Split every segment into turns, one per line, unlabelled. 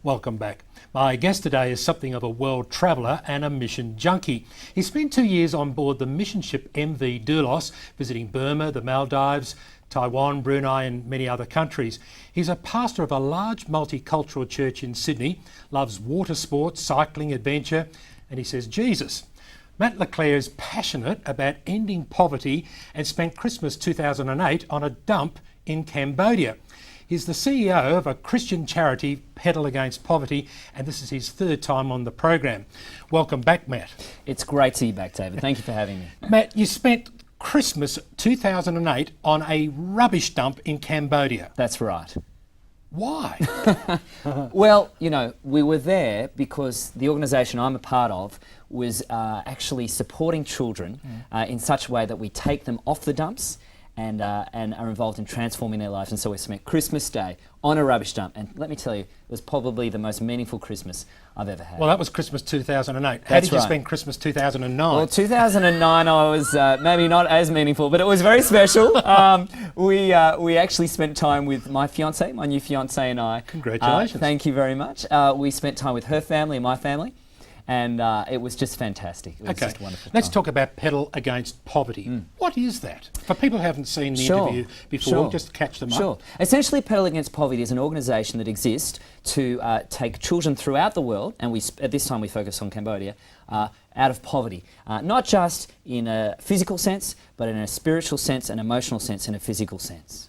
Welcome back. My guest today is something of a world traveller and a mission junkie. He spent 2 years on board the mission ship MV Doulos, visiting Burma, the Maldives, Taiwan, Brunei and many other countries. He's a pastor of a large multicultural church in Sydney, loves water sports, cycling, adventure, and he says Jesus. Matt Leclerc is passionate about ending poverty and spent Christmas 2008 on a dump in Cambodia. He's the CEO of a Christian charity, Pedal Against Poverty, and this is his third time on the program. Welcome back, Matt.
It's great to be back, David. Thank you for having me.
Matt, you spent Christmas 2008 on a rubbish dump in Cambodia.
That's right.
Why?
Well, you know, we were there because the organisation I'm a part of was actually supporting children in such a way that we take them off the dumps and are involved in transforming their lives. And so we spent Christmas Day on a rubbish dump. And let me tell you, it was probably the most meaningful Christmas I've ever had.
Well, that was Christmas 2008. How did you spend Christmas 2009?
Well, 2009 I was maybe not as meaningful, but it was very special. We actually spent time with my fiancée, my new fiancée and I.
Congratulations.
Thank you very much. We spent time with her family and my family. And it was just fantastic. It was just wonderful.
Let's talk about Pedal Against Poverty. What is that? For people who haven't seen the interview before, just catch them up.
Essentially, Pedal Against Poverty is an organisation that exists to take children throughout the world, and at this time we focus on Cambodia, out of poverty. Not just in a physical sense, but in a spiritual sense, an emotional sense, and a physical sense.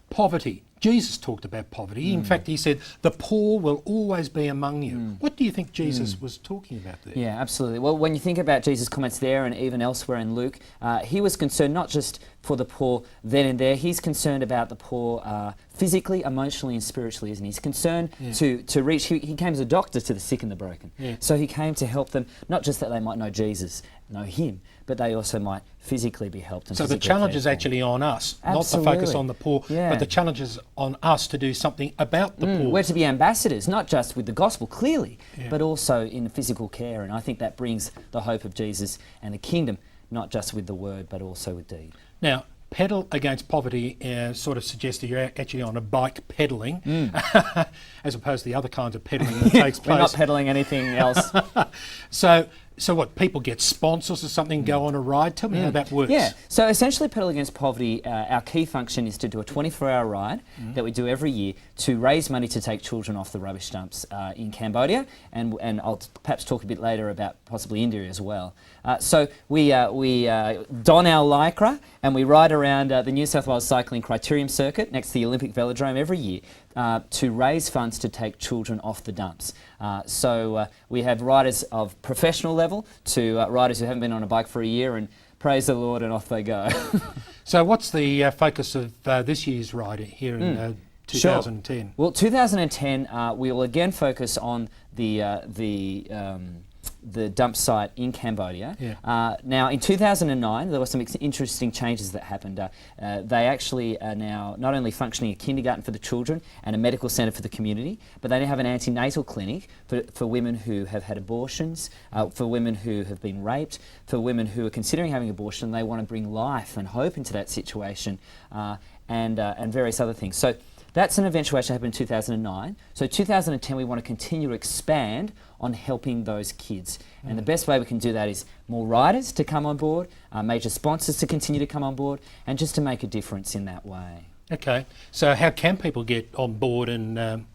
Poverty. Jesus talked about poverty. In fact, he said, the poor will always be among you. What do you think Jesus was talking about there?
Yeah, absolutely. Well, when you think about Jesus' comments there and even elsewhere in Luke, he was concerned not just for the poor then and there, he's concerned about the poor physically, emotionally and spiritually, isn't he? He's concerned to reach, he came as a doctor to the sick and the broken. So he came to help them, not just that they might know Jesus, know him, but they also might physically be helped. And
so the challenge is actually on us, not to focus on the poor, but the challenge is on us to do something about the poor.
We're to be ambassadors, not just with the gospel, clearly, but also in physical care. And I think that brings the hope of Jesus and the kingdom, not just with the word, but also with deed.
Now, Pedal Against Poverty sort of suggests that you're actually on a bike pedalling, as opposed to the other kinds of pedalling that takes place.
We're not pedalling anything else.
So what, people get sponsors or something, go on a ride? Tell me how that works.
Yeah, so essentially Pedal Against Poverty, our key function is to do a 24-hour ride that we do every year to raise money to take children off the rubbish dumps in Cambodia, and I'll perhaps talk a bit later about possibly India as well. So we don our lycra and we ride around the New South Wales Cycling Criterium Circuit next to the Olympic Velodrome every year to raise funds to take children off the dumps. So we have riders of professional level to riders who haven't been on a bike for a year, and praise the Lord and off they go.
So what's the focus of this year's ride here in 2010?
Well, 2010 we will again focus on the dump site in Cambodia. Now, in 2009, there were some interesting changes that happened. They actually are now not only functioning a kindergarten for the children and a medical centre for the community, but they now have an antenatal clinic for women who have had abortions, for women who have been raped, for women who are considering having abortion. They want to bring life and hope into that situation, and various other things. So that's an eventuation that happened in 2009. So 2010, we want to continue to expand on helping those kids. And the best way we can do that is more riders to come on board, major sponsors to continue to come on board, and just to make a difference in that way.
Okay, so how can people get on board and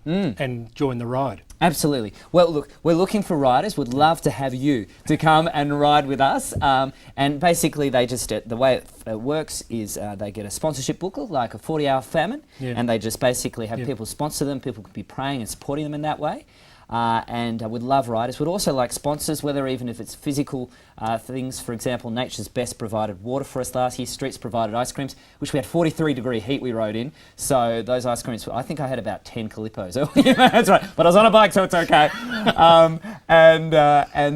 join the ride?
Absolutely. Well, look, we're looking for riders. We'd love to have you to come and ride with us. And basically, they just the way it works is they get a sponsorship booklet, like a 40-hour famine, and they just basically have people sponsor them. People could be praying and supporting them in that way. And we'd love riders. We'd also like sponsors, whether even if it's physical things. For example, Nature's Best provided water for us last year. Streets provided ice creams, which we had 43-degree heat we rode in. So those ice creams, I think I had about 10 Calippos. That's right. But I was on a bike, so it's okay.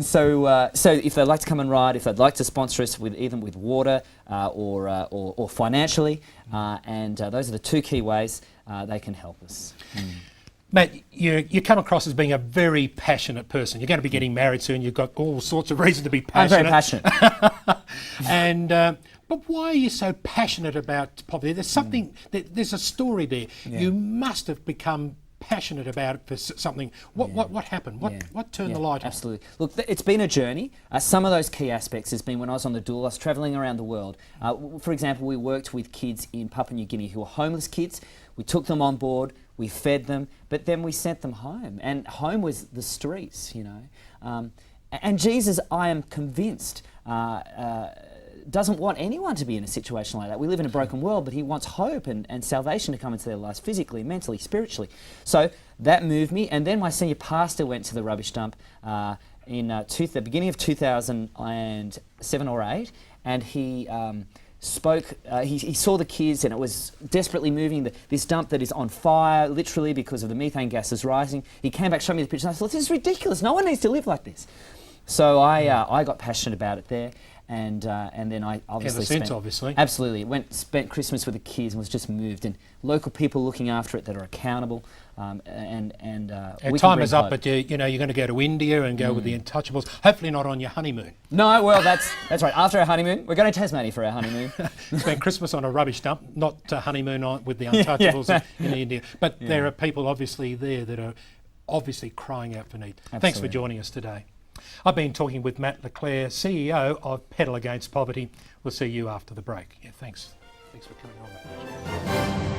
So if they'd like to come and ride, if they'd like to sponsor us even with water or financially, those are the two key ways they can help us.
Matt, you come across as being a very passionate person. You're going to be getting married soon. You've got all sorts of reason to be passionate.
I'm very passionate.
But why are you so passionate about poverty? There's something, there's a story there. You must have become passionate about it for something. What happened? What turned the light on?
Absolutely. Look, it's been a journey. Some of those key aspects has been when I was on the doulos, travelling around the world. For example, we worked with kids in Papua New Guinea who were homeless kids. We took them on board, we fed them, but then we sent them home. And home was the streets, you know. And Jesus, I am convinced, doesn't want anyone to be in a situation like that. We live in a broken world, but he wants hope and salvation to come into their lives physically, mentally, spiritually. So that moved me. And then my senior pastor went to the rubbish dump in the beginning of 2007 or 8, and he spoke, he saw the kids, and it was desperately moving, this dump that is on fire, literally, because of the methane gases rising. He came back, showed me the pictures, and I thought, this is ridiculous. No one needs to live like this. So I got passionate about it there. And then I obviously spent Christmas with the kids and was just moved, and local people looking after it that are accountable, and
time is up, but you know, you're going to go to India and go with the Untouchables. Hopefully not on your honeymoon.
No, well that's right. After our honeymoon, we're going to Tasmania for our honeymoon.
Spend Christmas on a rubbish dump, not to honeymoon with the Untouchables in India. But there are people obviously there that are obviously crying out for need. Absolutely. Thanks for joining us today. I've been talking with Matt Leclerc, CEO of Pedal Against Poverty. We'll see you after the break. Yeah, thanks. Thanks for coming on.